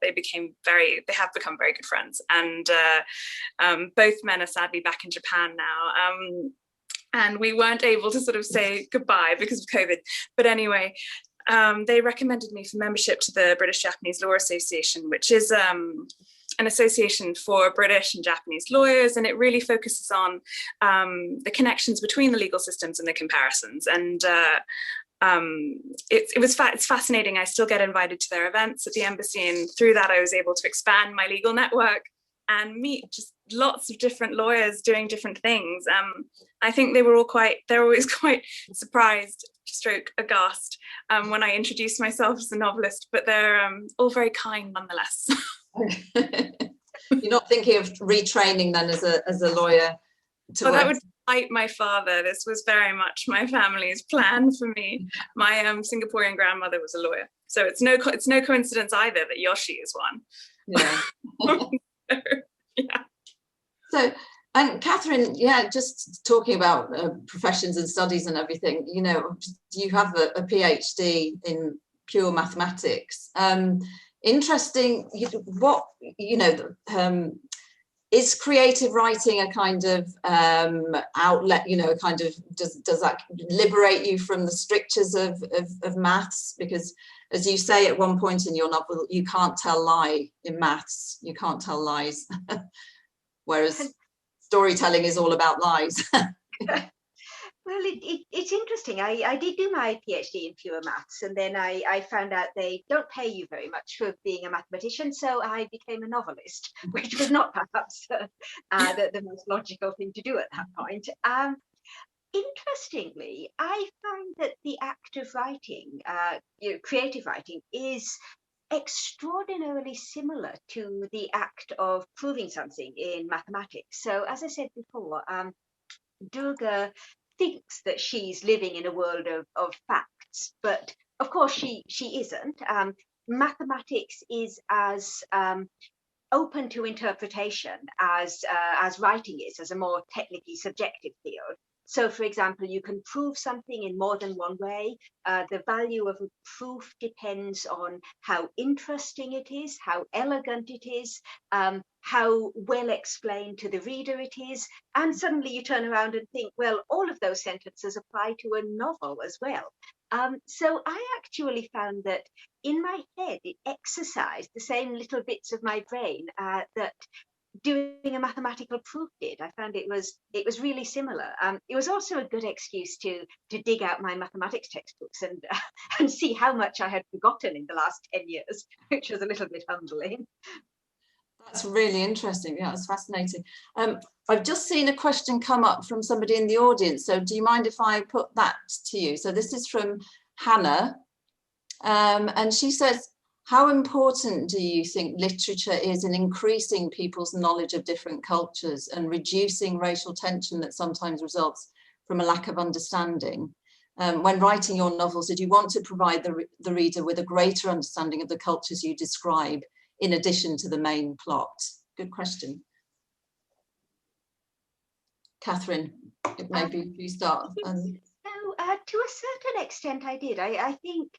[SPEAKER 3] they have become very good friends. And both men are sadly back in Japan now. And we weren't able to sort of say goodbye because of COVID. But anyway, they recommended me for membership to the British Japanese Law Association, which is an association for British and Japanese lawyers, and it really focuses on the connections between the legal systems and the comparisons. And it's fascinating. I still get invited to their events at the embassy, and through that I was able to expand my legal network and meet just lots of different lawyers doing different things. I think they were always quite surprised, stroke aghast, when I introduced myself as a novelist, but they're all very kind nonetheless.
[SPEAKER 2] You're not thinking of retraining then as a lawyer to work?
[SPEAKER 3] That would delight my father. This was very much my family's plan for me. My Singaporean grandmother was a lawyer, so it's no coincidence either that Yoshi is one.
[SPEAKER 2] Yeah.
[SPEAKER 3] Yeah.
[SPEAKER 2] So, and Catherine, just talking about professions and studies and everything, you have a PhD in pure mathematics. Interesting. Is creative writing a kind of outlet? Does that liberate you from the strictures of maths? Because, as you say at one point in your novel, you can't tell lie in maths. You can't tell lies, whereas storytelling is all about lies.
[SPEAKER 4] Well, it's interesting. I did do my PhD in pure maths, and then I found out they don't pay you very much for being a mathematician, so I became a novelist, which was not perhaps the most logical thing to do at that point. Interestingly, I find that the act of writing, creative writing, is extraordinarily similar to the act of proving something in mathematics. So, as I said before, Durga thinks that she's living in a world of facts, but of course she isn't. Mathematics is as open to interpretation as writing is, as a more technically subjective field. So, for example, you can prove something in more than one way. The value of a proof depends on how interesting it is, how elegant it is, how well explained to the reader it is. And suddenly you turn around and think, well, all of those sentences apply to a novel as well. So I actually found that in my head, it exercised the same little bits of my brain that doing a mathematical proof did. I found it was really similar. It was also a good excuse to dig out my mathematics textbooks and see how much I had forgotten in the last 10 years, which was a little bit humbling.
[SPEAKER 2] That's really interesting. Yeah, it's fascinating. I've just seen a question come up from somebody in the audience. So do you mind if I put that to you? So this is from Hannah. And she says, how important do you think literature is in increasing people's knowledge of different cultures and reducing racial tension that sometimes results from a lack of understanding? When writing your novels, did you want to provide the reader with a greater understanding of the cultures you describe in addition to the main plot? Good question. Catherine, maybe you start.
[SPEAKER 4] So, to a certain extent, I did. I think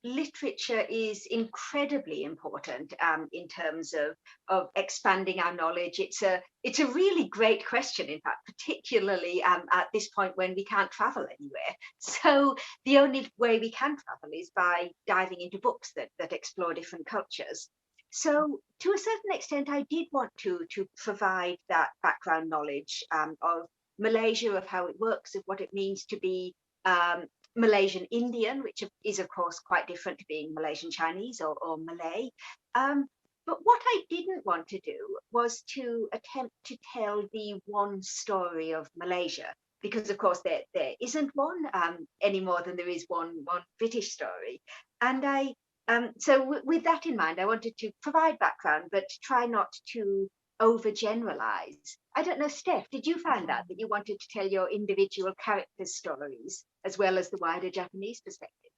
[SPEAKER 4] literature is incredibly important in terms of expanding our knowledge. It's a really great question, in fact, particularly at this point when we can't travel anywhere. So the only way we can travel is by diving into books that explore different cultures. So to a certain extent, I did want to provide that background knowledge of Malaysia, of how it works, of what it means to be Malaysian Indian, which is of course quite different to being Malaysian Chinese or Malay. But what I didn't want to do was to attempt to tell the one story of Malaysia, because of course there isn't one any more than there is one British story. And so with that in mind, I wanted to provide background, but try not to overgeneralize. I don't know, Steph, did you find that you wanted to tell your individual characters' stories as well as the wider Japanese perspective?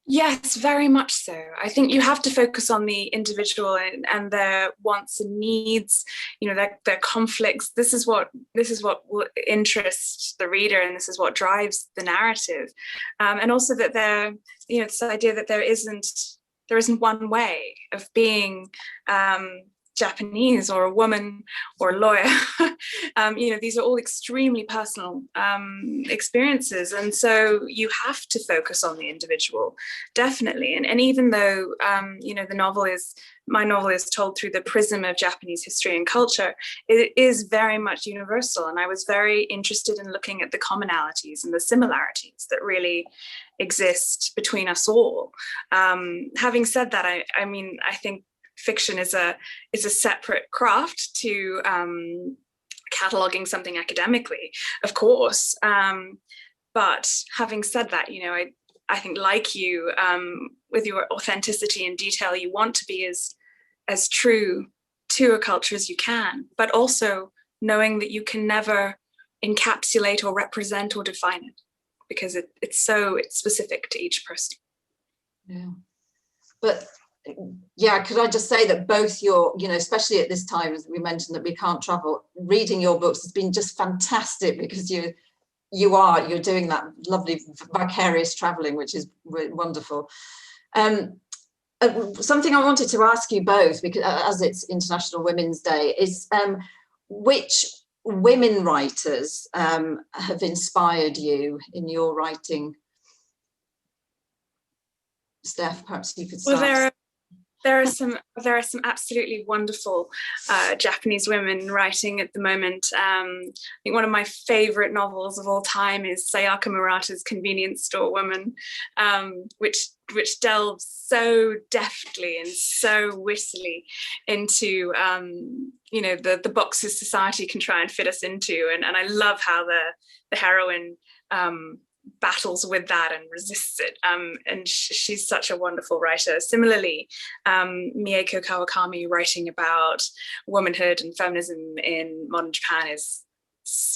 [SPEAKER 3] Yes, very much so. I think you have to focus on the individual and their wants and needs, you know, their conflicts. This is what will interest the reader, and this is what drives the narrative. And also that this idea that there isn't one way of being Japanese, or a woman, or a lawyer. These are all extremely personal experiences, and so you have to focus on the individual, definitely. And even though my novel is told through the prism of Japanese history and culture, it is very much universal, and I was very interested in looking at the commonalities and the similarities that really exist between us all. Having said that, I think fiction is a separate craft to cataloging something academically, of course. But having said that, I think, like you, with your authenticity and detail, you want to be as true to a culture as you can, but also knowing that you can never encapsulate or represent or define it, because it's so specific to each person.
[SPEAKER 2] Yeah, but yeah, could I just say that both your, especially at this time, as we mentioned that we can't travel, reading your books has been just fantastic, because you're doing that lovely vicarious traveling, which is wonderful. Something I wanted to ask you both, because as it's International Women's Day, is which women writers have inspired you in your writing? Steph, perhaps you could start.
[SPEAKER 3] Well, there are some absolutely wonderful Japanese women writing at the moment. I think one of my favorite novels of all time is Sayaka Murata's Convenience Store Woman, which delves so deftly and so wittily into the boxes society can try and fit us into, and I love how the heroine battles with that and resists it, and she's such a wonderful writer. Similarly, Mieko Kawakami writing about womanhood and feminism in modern Japan is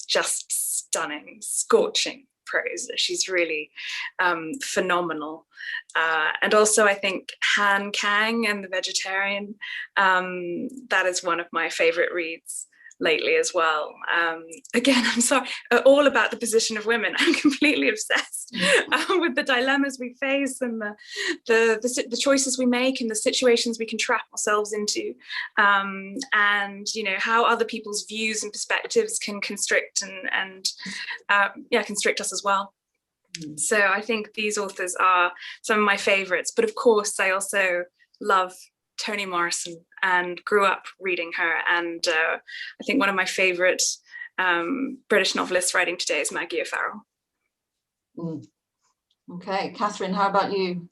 [SPEAKER 3] just stunning, scorching prose. She's really phenomenal. And also, I think Han Kang and The Vegetarian, that is one of my favorite reads lately as well. Again, I'm sorry, all about the position of women. I'm completely obsessed with the dilemmas we face, and the choices we make, and the situations we can trap ourselves into, and how other people's views and perspectives can constrict and constrict us as well. So I think these authors are some of my favorites, but of course I also love Toni Morrison and grew up reading her, and I think one of my favorite British novelists writing today is Maggie O'Farrell.
[SPEAKER 2] Okay, Catherine, how about you?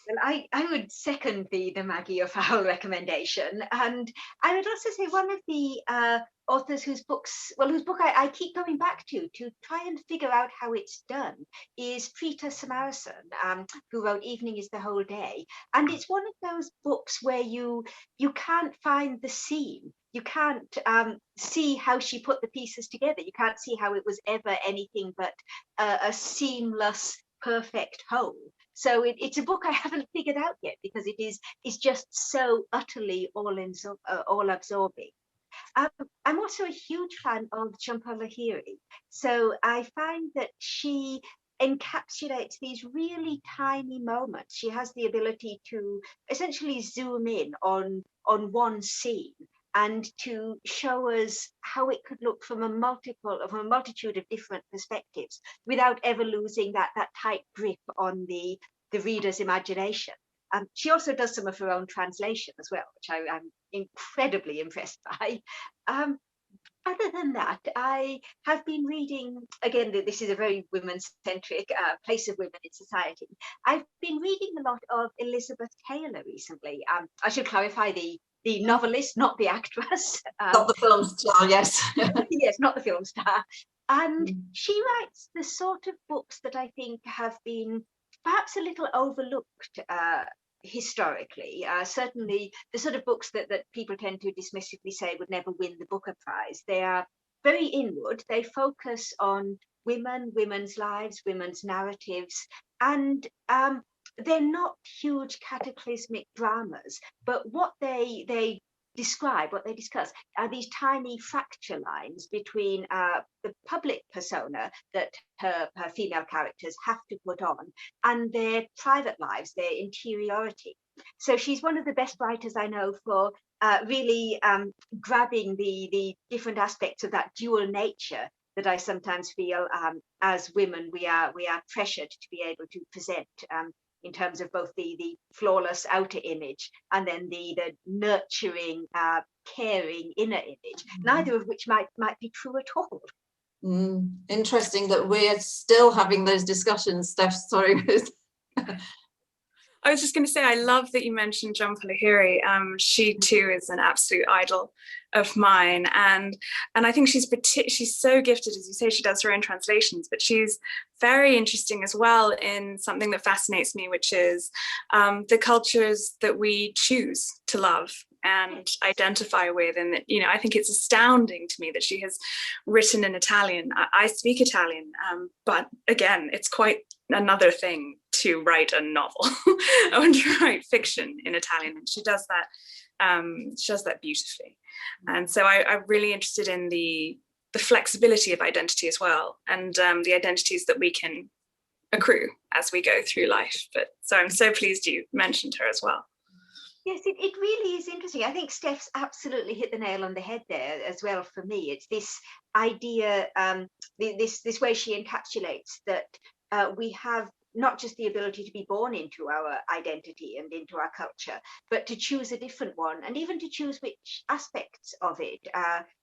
[SPEAKER 4] Well, I would second the Maggie O'Farrell recommendation, and I would also say one of the authors whose book I keep going back to try and figure out how it's done is Preeta Samaarasan, who wrote Evening is the Whole Day, and it's one of those books where you can't find the seam. You can't see how she put the pieces together. You can't see how it was ever anything but a seamless, perfect whole. So it's a book I haven't figured out yet, because it's just so utterly all absorbing. I'm also a huge fan of Jhumpa Lahiri. So I find that she encapsulates these really tiny moments. She has the ability to essentially zoom in on one scene and to show us how it could look from a multitude of different perspectives without ever losing that tight grip on the reader's imagination. She also does some of her own translation as well, which I'm incredibly impressed by. Other than that, I have been reading, again, this is a very women-centric place of women in society. I've been reading a lot of Elizabeth Taylor recently. I should clarify the novelist, not the actress.
[SPEAKER 2] Not the film star, yes.
[SPEAKER 4] Yes, not the film star. And she writes the sort of books that I think have been perhaps a little overlooked historically. Certainly the sort of books that people tend to dismissively say would never win the Booker Prize. They are very inward. They focus on women, women's lives, women's narratives, and they're not huge cataclysmic dramas, but what they describe, what they discuss, are these tiny fracture lines between the public persona that her female characters have to put on and their private lives, their interiority. So she's one of the best writers I know for really grabbing the different aspects of that dual nature that I sometimes feel as women we are pressured to be able to present in terms of both the flawless outer image and then the nurturing, caring inner image, neither of which might be true at all.
[SPEAKER 2] Interesting that we're still having those discussions, Steph. Sorry.
[SPEAKER 3] I was just going to say, I love that you mentioned John Lahiri. She too is an absolute idol of mine, and I think she's so gifted, as you say. She does her own translations, but she's very interesting as well in something that fascinates me, which is the cultures that we choose to love and identify with. And I think it's astounding to me that she has written in Italian. I speak Italian, but again, it's quite another thing to write a novel or to write fiction in Italian, and she does that beautifully. And so I'm really interested in the flexibility of identity as well, and the identities that we can accrue as we go through life. But so I'm so pleased you mentioned her as well.
[SPEAKER 4] Yes, it really is interesting. I think Steph's absolutely hit the nail on the head there as well for me. It's this idea, this way she encapsulates that we have not just the ability to be born into our identity and into our culture, but to choose a different one, and even to choose which aspects of it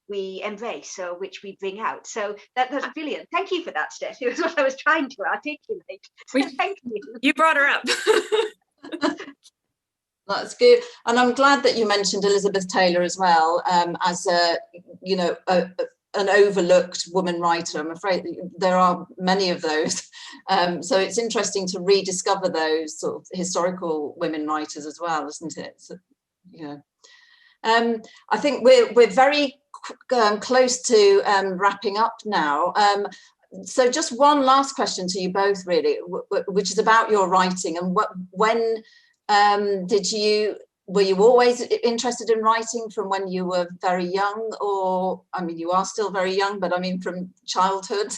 [SPEAKER 4] we embrace or which we bring out. So that's brilliant. Thank you for that, Steph. It was what I was trying to articulate. So thank you.
[SPEAKER 3] You brought her up.
[SPEAKER 2] That's good, and I'm glad that you mentioned Elizabeth Taylor as well, as an overlooked woman writer. I'm afraid there are many of those, so it's interesting to rediscover those sort of historical women writers as well, isn't it? So, I think we're very close to wrapping up now. So just one last question to you both, really, which is about your writing and when. Were you always interested in writing from when you were very young, or you are still very young, but from childhood,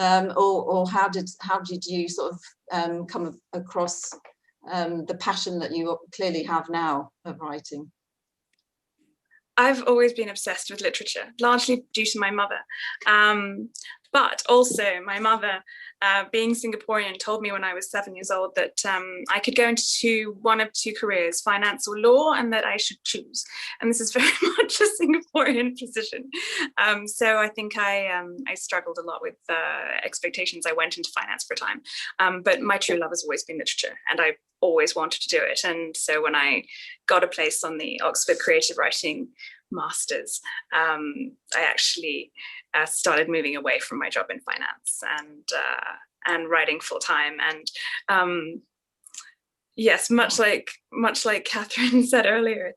[SPEAKER 2] or how did you sort of come across the passion that you clearly have now of writing?
[SPEAKER 3] I've always been obsessed with literature, largely due to my mother. But also my mother, being Singaporean, told me when I was 7 years old that I could go into one of two careers, finance or law, and that I should choose. And this is very much a Singaporean position. So I think I struggled a lot with expectations. I went into finance for a time, but my true love has always been literature, and I always wanted to do it. And so when I got a place on the Oxford Creative Writing Masters, I actually started moving away from my job in finance and writing full time. And yes, much like Catherine said earlier,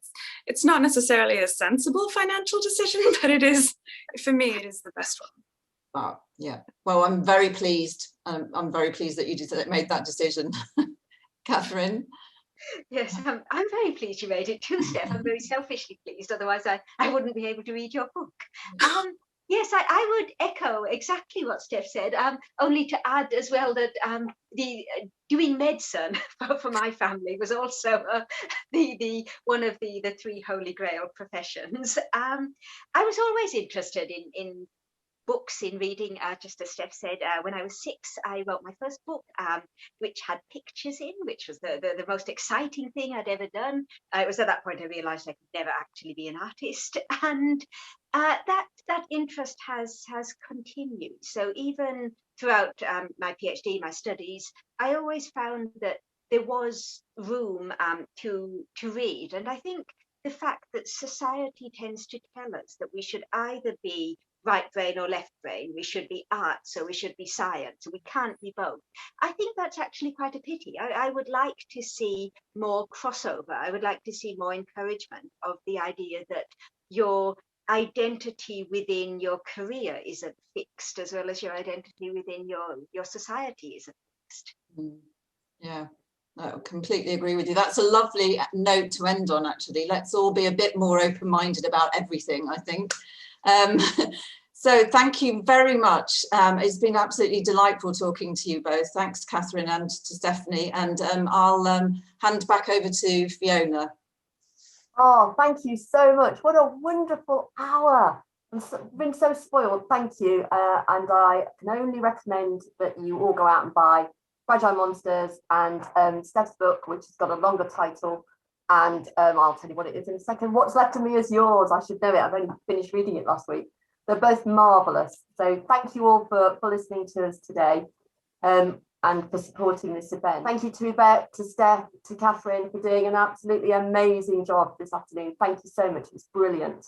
[SPEAKER 3] it's not necessarily a sensible financial decision, but it is, for me, it is the best one.
[SPEAKER 2] Oh, yeah. Well, I'm very pleased. I'm very pleased that you made that decision, Catherine.
[SPEAKER 4] Yes, I'm very pleased you made it too, Steph. I'm very selfishly pleased, otherwise I wouldn't be able to read your book. Yes, I would echo exactly what Steph said, only to add as well that the doing medicine for my family was also the one of the three holy grail professions. I was always interested in books, in reading, just as Steph said. When I was 6, I wrote my first book, which had pictures in, which was the most exciting thing I'd ever done. It was at that point I realised I could never actually be an artist, and that interest has continued. So even throughout my PhD, my studies, I always found that there was room to read, and I think the fact that society tends to tell us that we should either be right brain or left brain. We should be arts, or we should be science. We can't be both. I think that's actually quite a pity. I would like to see more crossover. I would like to see more encouragement of the idea that your identity within your career isn't fixed, as well as your identity within your society isn't fixed.
[SPEAKER 2] Yeah, I completely agree with you. That's a lovely note to end on, actually. Let's all be a bit more open-minded about everything, I think. So thank you very much. It's been absolutely delightful talking to you both. Thanks, Catherine, and to Stephanie. And I'll hand back over to Fiona.
[SPEAKER 1] Oh, thank you so much. What a wonderful hour. I've been so spoiled. Thank you. And I can only recommend that you all go out and buy Fragile Monsters and Steph's book, which has got a longer title. And I'll tell you what it is in a second. What's Left of Me Is Yours. I should know it. I've only finished reading it last week. They're both marvellous. So thank you all for listening to us today and for supporting this event. Thank you to Yvette, to Steph, to Catherine for doing an absolutely amazing job this afternoon. Thank you so much. It was brilliant.